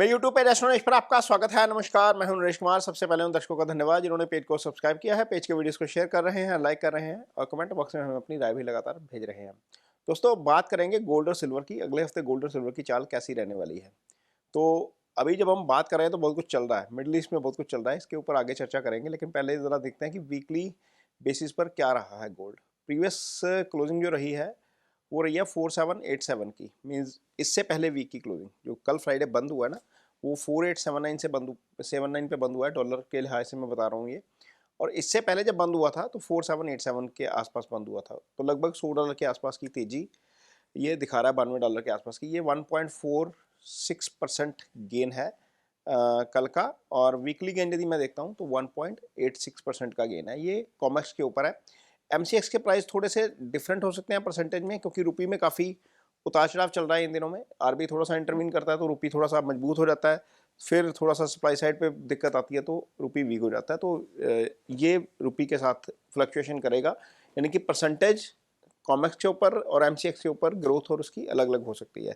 मैं YouTube पे restaurant पर आपका स्वागत है। नमस्कार, मैं हूं नरेश कुमार। सबसे पहले उन दर्शकों का धन्यवाद जिन्होंने पेज को सब्सक्राइब किया है, पेज के वीडियोस को शेयर कर रहे हैं, लाइक कर रहे हैं और कमेंट बॉक्स में हमें अपनी राय भी लगातार भेज रहे हैं। दोस्तों, बात करेंगे गोल्ड और सिल्वर की। अगले हफ्ते गोल्ड और सिल्वर की चाल कैसी रहने वाली है। तो अभी जब हम बात कर रहे हैं तो बहुत कुछ चल रहा है, मिडल ईस्ट में बहुत कुछ चल रहा है, इसके ऊपर आगे चर्चा करेंगे। लेकिन पहले ज़रा देखते हैं कि वीकली बेसिस पर क्या रहा है गोल्ड। प्रीवियस क्लोजिंग जो रही है वो रही है 4787 की, मीन्स इससे पहले वीक की क्लोजिंग जो कल फ्राइडे बंद हुआ है ना, वो 4879 से बंद 79 पे बंद हुआ है। डॉलर के लिहाज से मैं बता रहा हूँ ये। और इससे पहले जब बंद हुआ था तो 4787 के आसपास बंद हुआ था, तो लगभग $100 के आसपास की तेजी ये दिखा रहा है। $92 के आसपास की ये 1.46% गेन है कल का। और वीकली गेन यदि मैं देखता हूँ तो 1.86% का गेन है। ये कॉमेक्स के ऊपर है। MCX के प्राइस थोड़े से डिफरेंट हो सकते हैं परसेंटेज में, क्योंकि रुपी में काफ़ी उतार चढ़ाव चल रहा है इन दिनों में। आरबीआई थोड़ा सा इंटरवीन करता है तो रुपी थोड़ा सा मजबूत हो जाता है, फिर थोड़ा सा सप्लाई साइड पे दिक्कत आती है तो रुपी वीक हो जाता है। तो ये रुपी के साथ फ्लक्चुएशन करेगा, यानी कि परसेंटेज कॉमेक्स के ऊपर और MCX के ऊपर ग्रोथ और उसकी अलग अलग हो सकती है।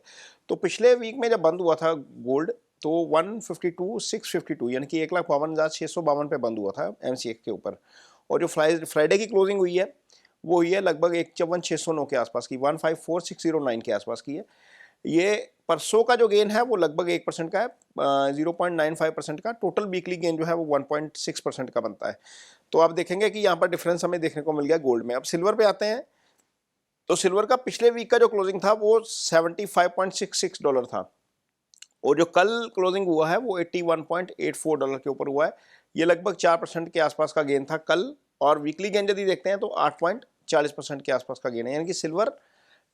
तो पिछले वीक में जब बंद हुआ था गोल्ड तो 152,652 यानी कि 1,52,652 पे बंद हुआ था MCX के ऊपर। और जो फ्राइडे की क्लोजिंग हुई है वो हुई है लगभग 154,609 के आसपास की, 154,609 के आसपास की है। ये परसों का जो गेन है वो लगभग 1% का है, 0.95% का। टोटल वीकली गेन जो है वो 1.6% का बनता है। तो आप देखेंगे कि यहाँ पर डिफरेंस हमें देखने को मिल गया गोल्ड में। अब सिल्वर पे आते हैं तो सिल्वर का पिछले वीक का जो क्लोजिंग था वो $75.66 था, और जो कल क्लोजिंग हुआ है वो $81.84 के ऊपर हुआ है। ये लगभग 4% के आसपास का गेन था कल। और वीकली गेन यदि देखते हैं तो 8.40% के आसपास का गेन है, यानी कि सिल्वर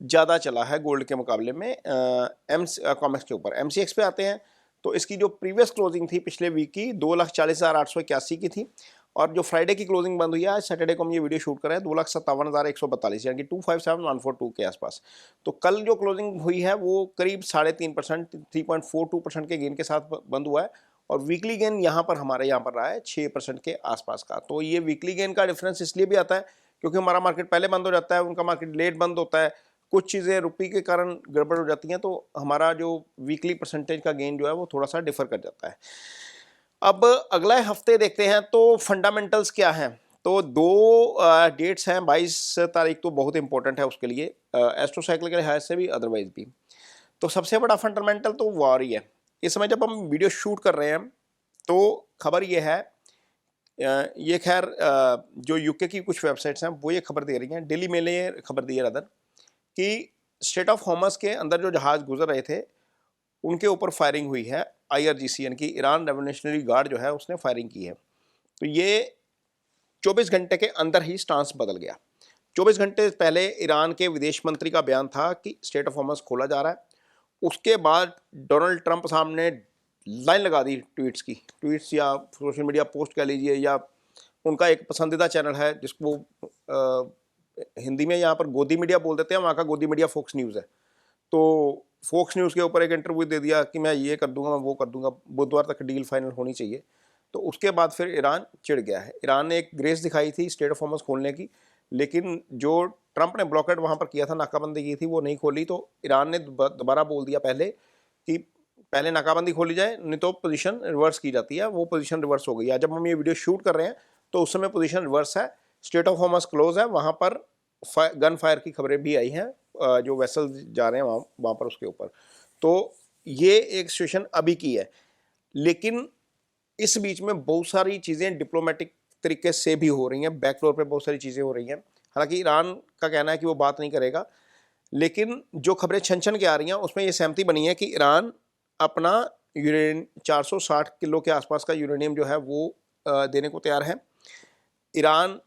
ज़्यादा चला है गोल्ड के मुकाबले में कॉमेक्स के ऊपर। MCX पे आते हैं तो इसकी जो प्रीवियस क्लोजिंग थी पिछले वीक की 2,40,881 की थी, और जो फ्राइडे की क्लोजिंग बंद हुई है, आज सैटरडे को हम ये वीडियो शूट कर रहे हैं, 2,57,142 यानी कि 257,142 के आसपास। तो कल जो क्लोजिंग हुई है वो करीब 3.5%, 3.42% के गेन के साथ बंद हुआ है। और वीकली गेन यहाँ पर हमारे यहाँ पर रहा है 6% के आसपास का। तो ये वीकली गेन का डिफरेंस इसलिए भी आता है क्योंकि हमारा मार्केट पहले बंद हो जाता है, उनका मार्केट लेट बंद होता है, कुछ चीज़ें रुपये के कारण गड़बड़ हो जाती हैं, तो हमारा जो वीकली परसेंटेज का गेन जो है वो थोड़ा सा डिफर कर जाता है। अब अगले हफ्ते देखते हैं तो फंडामेंटल्स क्या हैं। तो दो डेट्स हैं, 22 तारीख तो बहुत इंपॉर्टेंट है उसके लिए, एस्ट्रोसाइकिल के लिहाज से भी, अदरवाइज भी। तो सबसे बड़ा फंडामेंटल तो वॉर ही है। इस समय जब हम वीडियो शूट कर रहे हैं तो खबर ये है, ये खैर जो यूके की कुछ वेबसाइट्स हैं वो ये खबर दे रही हैं, डेली मेल ने ये खबर दी है रदर, कि स्ट्रेट ऑफ हॉर्मस के अंदर जो जहाज़ गुजर रहे थे उनके ऊपर फायरिंग हुई है। IRGC यानी कि ईरान रेवोल्यूशनरी गार्ड जो है उसने फायरिंग की है। तो ये 24 घंटे के अंदर ही स्टांस बदल गया। 24 घंटे पहले ईरान के विदेश मंत्री का बयान था कि स्ट्रेट ऑफ हॉर्मस खोला जा रहा है। उसके बाद डोनाल्ड ट्रंप साहब ने लाइन लगा दी ट्वीट्स की, ट्वीट्स या सोशल मीडिया पोस्ट कह लीजिए, या उनका एक पसंदीदा चैनल है जिसको हिंदी में यहाँ पर गोदी मीडिया बोल देते हैं, वहाँ का गोदी मीडिया फोक्स न्यूज़ है। तो फोक्स न्यूज़ के ऊपर एक इंटरव्यू दे दिया कि मैं ये कर दूंगा, मैं वो कर दूंगा, बुधवार तक डील फाइनल होनी चाहिए। तो उसके बाद फिर ईरान चिढ़ गया है। ईरान ने एक ग्रेस दिखाई थी स्ट्रेट ऑफ हॉर्मस खोलने की, लेकिन जो ट्रंप ने ब्लॉकेट वहाँ पर किया था, नाकाबंदी की थी, वो नहीं खोली। तो ईरान ने दोबारा बोल दिया पहले कि पहले नाकाबंदी खोली जाए, नहीं तो पोजीशन रिवर्स की जाती है। वो पोजीशन रिवर्स हो गई है। जब हम ये वीडियो शूट कर रहे हैं तो उस समय पोजीशन रिवर्स है, स्ट्रेट ऑफ हॉर्मस क्लोज है। वहाँ पर गन फायर की खबरें भी आई हैं, जो वेसल जा रहे हैं वहाँ पर उसके ऊपर। तो ये एक सिचुएशन अभी की है। लेकिन इस बीच में बहुत सारी चीज़ें डिप्लोमेटिक तरीके से भी हो रही हैं, बैकडोर पे बहुत सारी चीज़ें हो रही हैं। हालांकि ईरान का कहना है कि वो बात नहीं करेगा, लेकिन जो खबरें छन छन के आ रही हैं उसमें ये सहमति बनी है कि ईरान अपना यूरेनियम 460 किलो के आसपास का यूरेनियम जो है वो देने को तैयार है। ईरान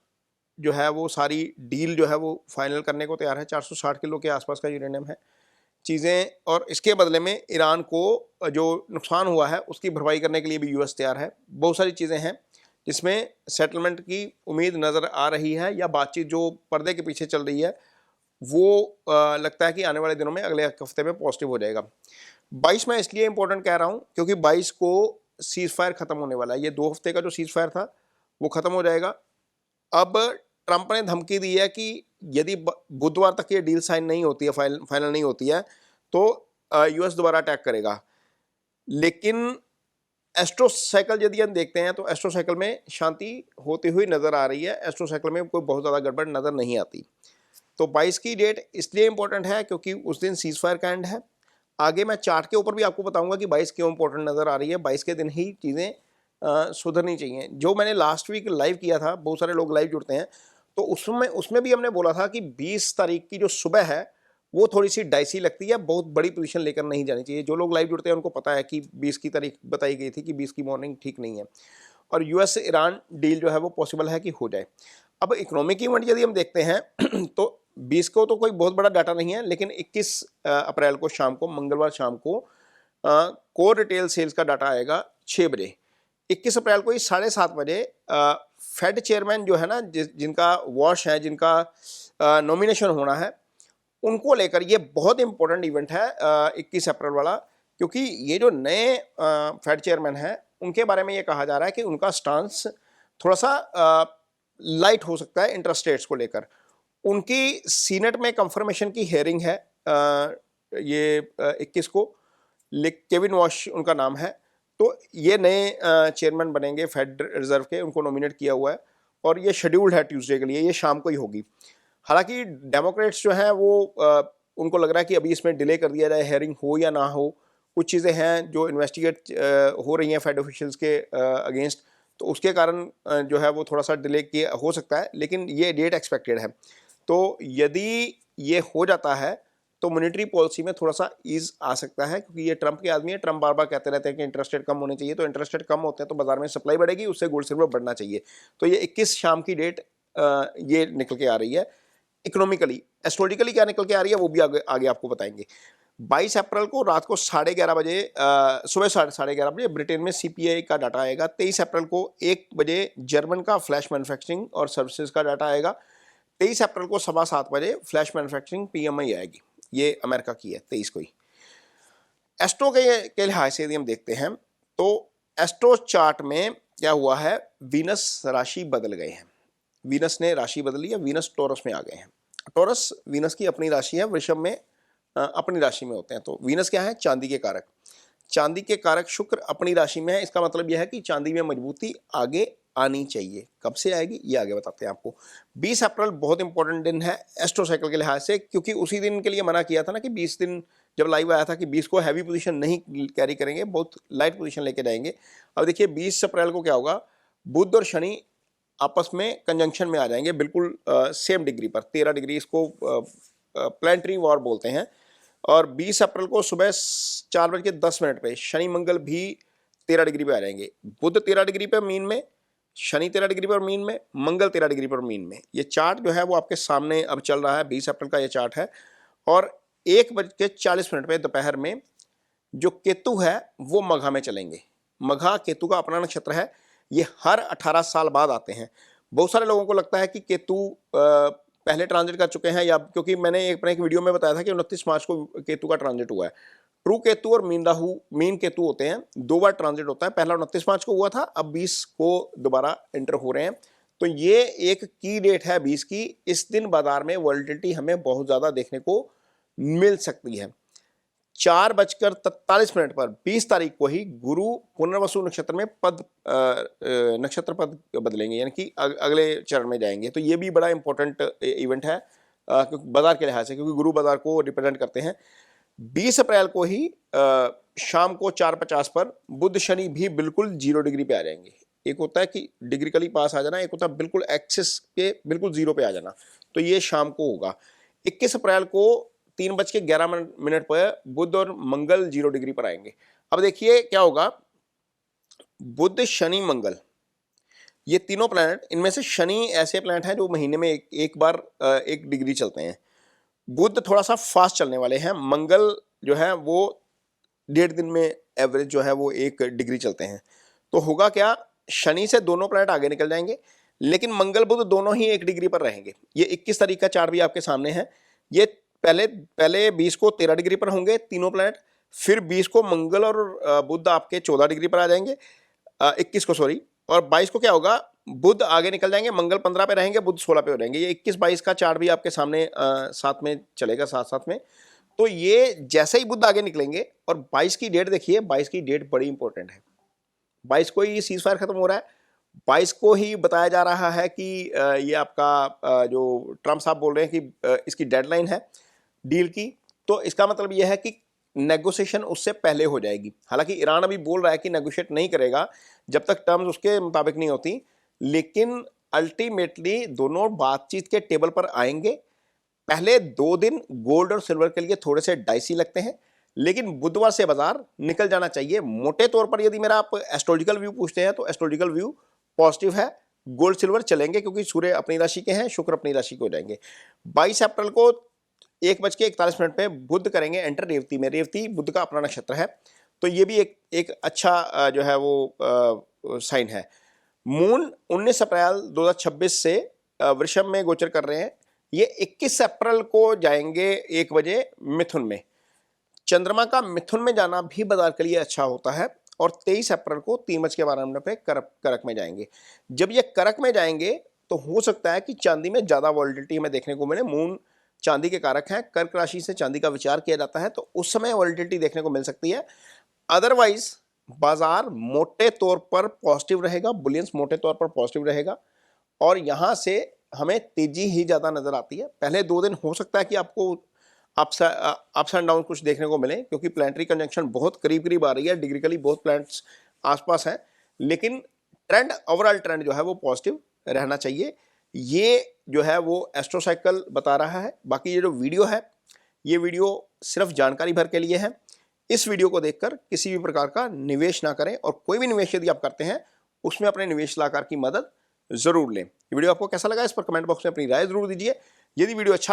जो है वो सारी डील जो है वो फाइनल करने को तैयार है। 460 किलो के आसपास का यूरेनियम है चीज़ें, और इसके बदले में ईरान को जो नुकसान हुआ है उसकी भरपाई करने के लिए भी US तैयार है। बहुत सारी चीज़ें हैं जिसमें सेटलमेंट की उम्मीद नज़र आ रही है, या बातचीत जो पर्दे के पीछे चल रही है वो लगता है कि आने वाले दिनों में, अगले हफ्ते में पॉजिटिव हो जाएगा। 22 मैं इसलिए इंपॉर्टेंट कह रहा हूँ क्योंकि 22 को सीज़ फायर ख़त्म होने वाला है। ये 2 हफ्ते का जो सीज़ फायर था वो ख़त्म हो जाएगा। अब ट्रंप ने धमकी दी है कि यदि बुधवार तक ये डील साइन नहीं होती है, फाइनल नहीं होती है, तो US दोबारा अटैक करेगा। लेकिन एस्ट्रो साइकिल यदि हम देखते हैं तो एस्ट्रो साइकिल में शांति होती हुई नज़र आ रही है, एस्ट्रो साइकिल में कोई बहुत ज़्यादा गड़बड़ नज़र नहीं आती। तो 22 की डेट इसलिए इंपॉर्टेंट है क्योंकि उस दिन सीज फायर का एंड है। आगे मैं चार्ट के ऊपर भी आपको बताऊंगा कि 22 क्यों इंपॉर्टेंट नज़र आ रही है, 22 के दिन ही चीज़ें सुधरनी चाहिए। जो मैंने लास्ट वीक लाइव किया था, बहुत सारे लोग लाइव जुड़ते हैं, तो उसमें भी हमने बोला था कि 20 तारीख की जो सुबह है वो थोड़ी सी डाइसी लगती है, बहुत बड़ी पोजीशन लेकर नहीं जानी चाहिए। जो लोग लाइव जुड़ते हैं उनको पता है कि 20 की तारीख बताई गई थी कि 20 की मॉर्निंग ठीक नहीं है, और यूएस ईरान डील जो है वो पॉसिबल है कि हो जाए। अब इकोनॉमिक इवेंट यदि हम देखते हैं तो 20 को तो कोई बहुत बड़ा डाटा नहीं है, लेकिन 21 अप्रैल को शाम को, मंगलवार शाम को कोर रिटेल सेल्स का डाटा आएगा 6 बजे। 21 अप्रैल को ही 7:30 बजे फेड चेयरमैन जो है ना, जिनका वॉश है, जिनका नॉमिनेशन होना है, उनको लेकर ये बहुत इंपॉर्टेंट इवेंट है 21 अप्रैल वाला, क्योंकि ये जो नए फेड चेयरमैन हैं उनके बारे में ये कहा जा रहा है कि उनका स्टांस थोड़ा सा लाइट हो सकता है इंटरेस्ट रेट्स को लेकर। उनकी सीनेट में कंफर्मेशन की हेयरिंग है ये 21 को, केविन वॉश उनका नाम है। तो ये नए चेयरमैन बनेंगे फेड रिजर्व के, उनको नॉमिनेट किया हुआ है और ये शेड्यूल्ड है ट्यूसडे के लिए, ये शाम को ही होगी। हालांकि डेमोक्रेट्स जो हैं वो उनको लग रहा है कि अभी इसमें डिले कर दिया जाए, हेयरिंग हो या ना हो। कुछ चीज़ें हैं जो इन्वेस्टिगेट हो रही हैं फेड ऑफिशियल्स के अगेंस्ट, तो उसके कारण जो है वो थोड़ा सा डिले किया हो सकता है, लेकिन ये डेट एक्सपेक्टेड है। तो यदि ये हो जाता है तो मॉनेटरी पॉलिसी में थोड़ा सा ईज आ सकता है, क्योंकि ये ट्रंप के आदमी है। ट्रंप बार बार कहते रहते हैं कि इंटरेस्ट रेट कम होने चाहिए, तो इंटरेस्ट रेट कम होते हैं तो बाजार में सप्लाई बढ़ेगी, उससे गोल्ड सिल्वर बढ़ना चाहिए। तो ये 21 शाम की डेट ये निकल के आ रही है। इकोनॉमिकली, एस्ट्रोलॉजिकली क्या निकल के आ रही है वो भी आगे आपको बताएंगे। 22 अप्रैल को रात को 11:30 बजे, सुबह 11:30 बजे ब्रिटेन में सीपीआई का डाटा आएगा। 23 अप्रैल को 1 बजे जर्मन का फ्लैश मैन्युफैक्चरिंग और सर्विसेज का डाटा आएगा। 23 अप्रैल को 7:15 बजे फ्लैश मैन्युफैक्चरिंग पीएमआई आएगी, ये अमेरिका की है 23 को ही। एस्ट्रो के लिहाज से यदि हम देखते हैं तो एस्ट्रो चार्ट में क्या हुआ है, वीनस राशि बदल गए हैं। वीनस ने राशि बदली है, वीनस टॉरस में आ गए हैं। टॉरस वीनस की अपनी राशि है, वृषभ में अपनी राशि में होते हैं। तो वीनस क्या है, चांदी के कारक। चांदी के कारक शुक्र अपनी राशि में है, इसका मतलब यह है कि चांदी में मजबूती आगे आनी चाहिए। कब से आएगी ये आगे बताते हैं आपको। 20 अप्रैल बहुत इंपॉर्टेंट दिन है एस्ट्रो साइकिल के लिहाज से, क्योंकि उसी दिन के लिए मना किया था ना कि 20 दिन जब लाइव आया था कि 20 को हैवी पोजीशन नहीं कैरी करेंगे, बहुत लाइट पोजीशन लेके जाएंगे। अब देखिए 20 अप्रैल को क्या होगा, बुध और शनि आपस में कंजंक्शन में आ जाएंगे, बिल्कुल सेम डिग्री पर, 13 डिग्री, इसको प्लानिटरी वॉर बोलते हैं। और 20 अप्रैल को सुबह 4:10 पे शनि मंगल भी 13 डिग्री पे आ जाएंगे। बुध 13 डिग्री पे मीन में, शनि 13 डिग्री पर मीन में, मंगल 13 डिग्री पर मीन में। ये चार्ट जो है वो आपके सामने अब चल रहा है, 20 अप्रैल का ये चार्ट है। और 1:40 पे दोपहर में जो केतु है वो मघा में चलेंगे। मघा केतु का अपना नक्षत्र है, ये हर 18 साल बाद आते हैं। बहुत सारे लोगों को लगता है कि केतु पहले ट्रांजिट कर चुके हैं, या क्योंकि मैंने अपने एक वीडियो में बताया था कि 29 मार्च को केतु का ट्रांजिट हुआ है। ट्रू केतु और मीन राहु, मीन केतु होते हैं, 2 बार ट्रांजिट होता है। पहला 29 मार्च को हुआ था, अब 20 को दोबारा एंटर हो रहे हैं। तो ये एक की डेट है 20 की। इस दिन बाजार में वॉलेटिलिटी हमें बहुत ज़्यादा देखने को मिल सकती है। 4:43 पर 20 तारीख को ही गुरु पुनर्वसु नक्षत्र में नक्षत्र पद बदलेंगे, यानी कि अगले चरण में जाएंगे। तो ये भी बड़ा इंपॉर्टेंट इवेंट है क्योंकि बाजार के लिहाज से, क्योंकि गुरु बाजार को रिप्रेजेंट करते हैं। 20 अप्रैल को ही शाम को 4:50 पर बुध शनि भी बिल्कुल 0 डिग्री पे आ जाएंगे। एक होता है कि डिग्रिकली पास आ जाना, एक होता है बिल्कुल एक्सिस के बिल्कुल 0 पे आ जाना। तो ये शाम को होगा। 21 अप्रैल को 3:11 पर बुध और मंगल 0 डिग्री पर आएंगे। अब देखिए क्या होगा, बुध शनि मंगल ये तीनों प्लैनेट, इनमें से शनि ऐसे प्लैनेट हैं जो महीने में एक बार 1 डिग्री चलते हैं। बुध थोड़ा सा फास्ट चलने वाले हैं। मंगल जो है वो 1.5 दिन में एवरेज जो है वो 1 डिग्री चलते हैं। तो होगा क्या, शनि से दोनों प्लैनेट आगे निकल जाएंगे, लेकिन मंगल बुध दोनों ही 1 डिग्री पर रहेंगे। ये 21 तारीख का चार्ट भी आपके सामने है। ये पहले 20 को 13 डिग्री पर होंगे तीनों प्लैनेट, फिर 20 को मंगल और बुध आपके 14 डिग्री पर आ जाएंगे, 21 को सॉरी, और 22 को क्या होगा, बुध आगे निकल जाएंगे, मंगल 15 पे रहेंगे, बुध 16 पे हो जाएंगे। ये 21-22 का चार्ट भी आपके सामने साथ में चलेगा, साथ साथ में। तो ये जैसे ही बुध आगे निकलेंगे, और 22 की डेट देखिए, 22 की डेट बड़ी इंपॉर्टेंट है। 22 को ही सीज फायर खत्म हो रहा है, 22 को ही बताया जा रहा है कि ये आपका जो ट्रम्प साहब बोल रहे हैं कि इसकी डेडलाइन है डील की। तो इसका मतलब यह है कि नेगोशिएशन उससे पहले हो जाएगी। हालांकि ईरान अभी बोल रहा है कि नेगोशिएट नहीं करेगा जब तक टर्म्स उसके मुताबिक नहीं होती, लेकिन अल्टीमेटली दोनों बातचीत के टेबल पर आएंगे। पहले 2 दिन गोल्ड और सिल्वर के लिए थोड़े से डाइसी लगते हैं, लेकिन बुधवार से बाजार निकल जाना चाहिए। मोटे तौर पर यदि मेरा आप एस्ट्रोलॉजिकल व्यू पूछते हैं तो एस्ट्रोलॉजिकल व्यू पॉजिटिव है, गोल्ड सिल्वर चलेंगे क्योंकि सूर्य अपनी राशि के हैं, शुक्र अपनी राशि के हो जाएंगे। 22 अप्रैल को 1:41 पे बुध करेंगे एंटर रेवती में। रेवती बुध का अपना नक्षत्र है, तो ये भी एक अच्छा जो है वो साइन है। मून 19 अप्रैल 2026 से वृषभ में गोचर कर रहे हैं, ये 21 अप्रैल को जाएंगे 1 बजे मिथुन में। चंद्रमा का मिथुन में जाना भी बाजार के लिए अच्छा होता है, और 23 अप्रैल को 3:12 पे करक में जाएंगे। जब ये करक में जाएंगे तो हो सकता है कि चांदी में ज्यादा वॉलिटिलिटी हमें देखने को मिले। मून चांदी के कारक हैं, कर्क राशि से चांदी का विचार किया जाता है, तो उस समय वॉलिटिलिटी देखने को मिल सकती है। अदरवाइज बाजार मोटे तौर पर पॉजिटिव रहेगा, बुलियंस मोटे तौर पर पॉजिटिव रहेगा, और यहां से हमें तेजी ही ज्यादा नजर आती है। पहले 2 दिन हो सकता है कि आपको अप्स एंड डाउन कुछ देखने को मिले, क्योंकि प्लानिटरी कंजंक्शन बहुत करीब करीब आ रही है, डिग्रिकली बहुत प्लैनेट्स आसपास हैं, लेकिन ट्रेंड, ओवरऑल ट्रेंड जो है वो पॉजिटिव रहना चाहिए। ये जो है वो एस्ट्रोसाइकिल बता रहा है। बाकी ये जो वीडियो है, ये वीडियो सिर्फ जानकारी भर के लिए है। इस वीडियो को देखकर किसी भी प्रकार का निवेश ना करें, और कोई भी निवेश यदि आप करते हैं उसमें अपने निवेश सलाहकार की मदद जरूर लें। ये वीडियो आपको कैसा लगा इस पर कमेंट बॉक्स में अपनी राय जरूर दीजिए। यदि वीडियो अच्छा लगे